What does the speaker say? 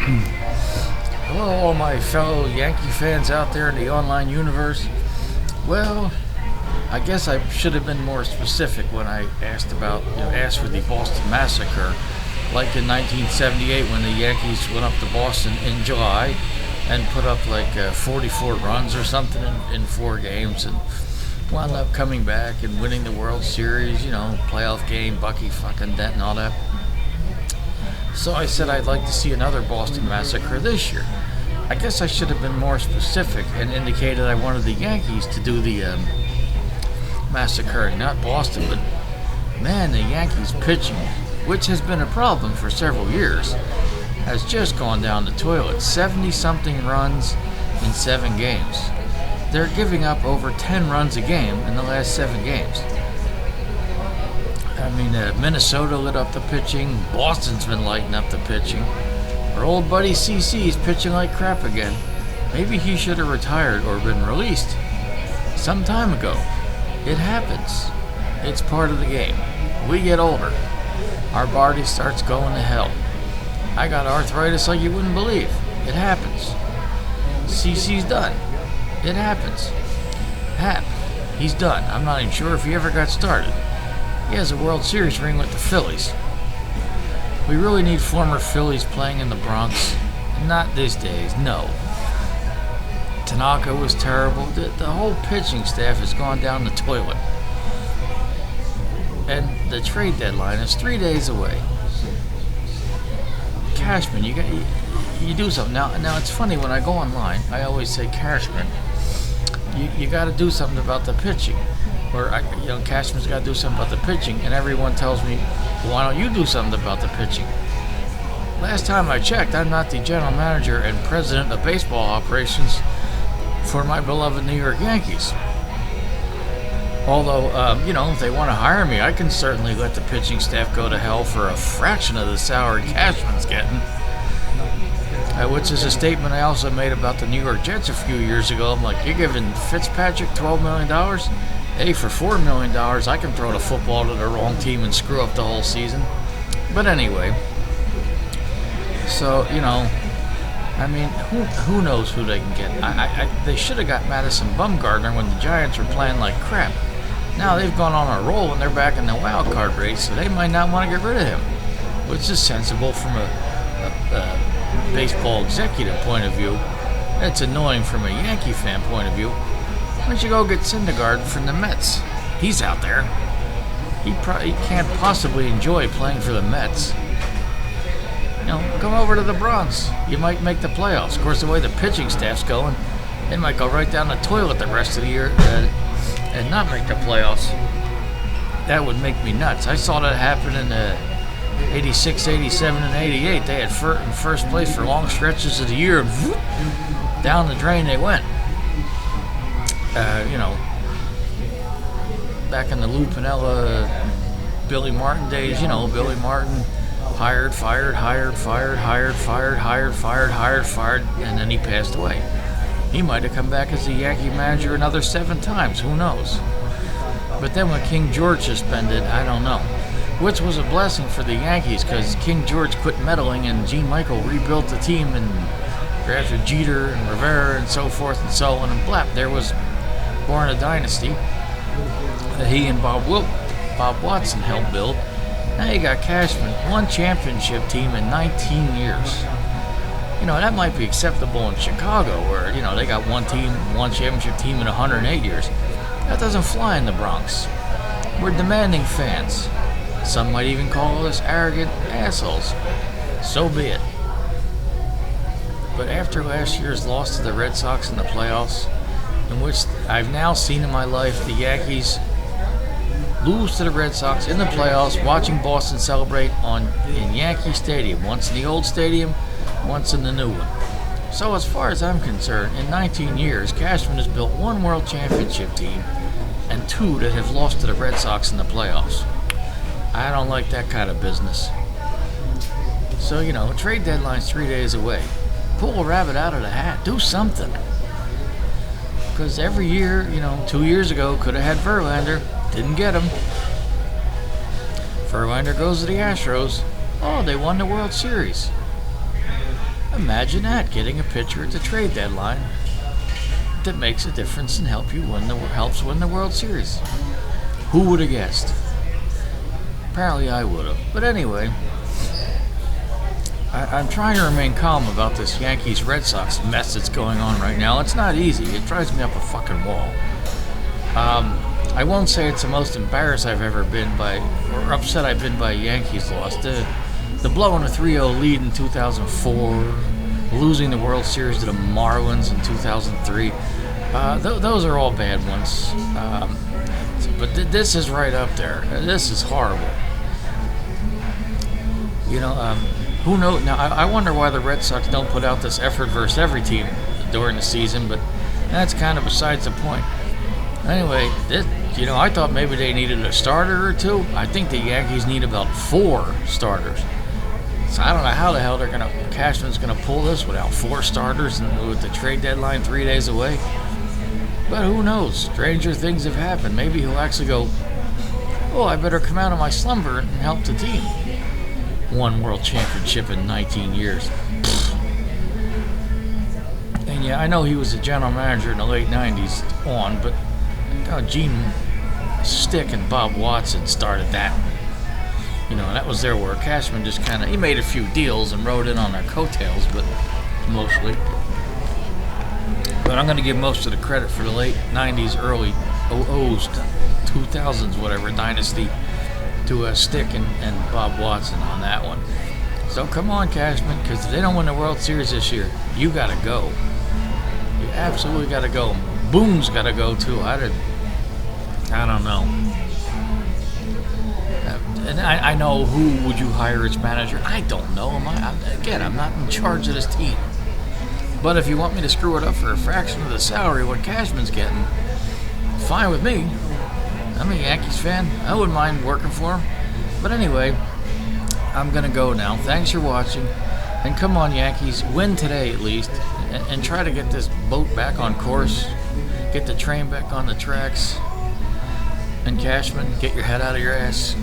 Hello, all my fellow Yankee fans out there in the online universe. Well, I guess I should have been more specific when I asked for the Boston Massacre, like in 1978 when the Yankees went up to Boston in July and put up like 44 runs or something in 4 games and wound up coming back and winning the World Series, playoff game, Bucky fucking Dent and all that. So I said I'd like to see another Boston Massacre this year. I guess I should have been more specific and indicated I wanted the Yankees to do the massacre, not Boston, but man, the Yankees pitching, which has been a problem for several years, has just gone down the toilet. 70-something runs in 7 games. They're giving up over 10 runs a game in the last 7 games. I mean, Minnesota lit up the pitching. Boston's been lighting up the pitching. Our old buddy CC is pitching like crap again. Maybe he should have retired or been released some time ago. It happens. It's part of the game. We get older. Our body starts going to hell. I got arthritis like you wouldn't believe. It happens. CC's done. It happens. He's done. I'm not even sure if he ever got started. He has a World Series ring with the Phillies. We really need former Phillies playing in the Bronx. Not these days, no. Tanaka was terrible. The whole pitching staff has gone down the toilet. And the trade deadline is 3 days away. Cashman, you do something. Now it's funny, when I go online, I always say, Cashman, you got to do something about the pitching. Or, Cashman's got to do something about the pitching, and everyone tells me, well, why don't you do something about the pitching? Last time I checked, I'm not the general manager and president of baseball operations for my beloved New York Yankees. Although, if they want to hire me, I can certainly let the pitching staff go to hell for a fraction of the salary Cashman's getting. Which is a statement I also made about the New York Jets a few years ago. I'm like, you're giving Fitzpatrick $12 million? Hey, for $4 million, I can throw the football to the wrong team and screw up the whole season. But anyway, so, who knows who they can get? They should have got Madison Bumgarner when the Giants were playing like crap. Now they've gone on a roll and they're back in the wild card race, so they might not want to get rid of him, which is sensible from a baseball executive point of view. It's annoying from a Yankee fan point of view. Why don't you go get Syndergaard from the Mets? He's out there. He can't possibly enjoy playing for the Mets. Come over to the Bronx. You might make the playoffs. Of course, the way the pitching staff's going, they might go right down the toilet the rest of the year and not make the playoffs. That would make me nuts. I saw that happen in 86, 87, and 88. They had in first place for long stretches of the year, and whoop, down the drain they went. Back in the Lou Piniella, Billy Martin days, Billy Martin hired, fired, and then he passed away. He might have come back as a Yankee manager another 7 times, who knows? But then when King George suspended, I don't know. Which was a blessing for the Yankees, because King George quit meddling and Gene Michael rebuilt the team and drafted Jeter and Rivera and so forth and so on, and blap, there was born a dynasty that he and Bob Watson helped build. Now you got Cashman, 1 championship team in 19 years. That might be acceptable in Chicago, where, they got 1 championship team in 108 years. That doesn't fly in the Bronx. We're demanding fans. Some might even call us arrogant assholes. So be it. But after last year's loss to the Red Sox in the playoffs, in which I've now seen in my life the Yankees lose to the Red Sox in the playoffs, watching Boston celebrate in Yankee Stadium, once in the old stadium, once in the new one. So as far as I'm concerned, in 19 years, Cashman has built 1 world championship team and 2 that have lost to the Red Sox in the playoffs. I don't like that kind of business. So, trade deadline's 3 days away. Pull a rabbit out of the hat. Do something. Because every year, 2 years ago, could have had Verlander. Didn't get him. Verlander goes to the Astros. Oh, they won the World Series. Imagine that, getting a pitcher at the trade deadline that makes a difference and helps win the World Series. Who would have guessed? Apparently I would have. But anyway, I'm trying to remain calm about this Yankees-Red Sox mess that's going on right now. It's not easy. It drives me up a fucking wall. I won't say it's the most embarrassed I've ever been by, or upset I've been by a Yankees loss. The blowing a 3-0 lead in 2004, losing the World Series to the Marlins in 2003, those are all bad ones. But this is right up there. This is horrible. Who knows? Now, I wonder why the Red Sox don't put out this effort versus every team during the season, but that's kind of besides the point. Anyway, I thought maybe they needed a starter or two. I think the Yankees need about 4 starters. So I don't know how the hell Cashman's gonna pull this without 4 starters and with the trade deadline 3 days away. But who knows? Stranger things have happened. Maybe he'll actually go, oh, I better come out of my slumber and help the team. 1 world championship in 19 years. And yeah, I know he was a general manager in the late 90s on, but Gene Stick and Bob Watson started that. That was their work. Cashman just he made a few deals and rode in on their coattails, but mostly. But I'm going to give most of the credit for the late 90s, early 00s, 2000s, whatever, dynasty to Stick and Bob Watson on that one. So come on, Cashman, because if they don't win the World Series this year, you got to go. You absolutely got to go. Boone's got to go, too. I don't know. And I know who would you hire as manager? I don't know. I'm not in charge of this team. But if you want me to screw it up for a fraction of the salary what Cashman's getting, fine with me. I'm a Yankees fan. I wouldn't mind working for him. But anyway, I'm going to go now. Thanks for watching. And come on, Yankees. Win today at least. And try to get this boat back on course. Get the train back on the tracks. And Cashman, get your head out of your ass.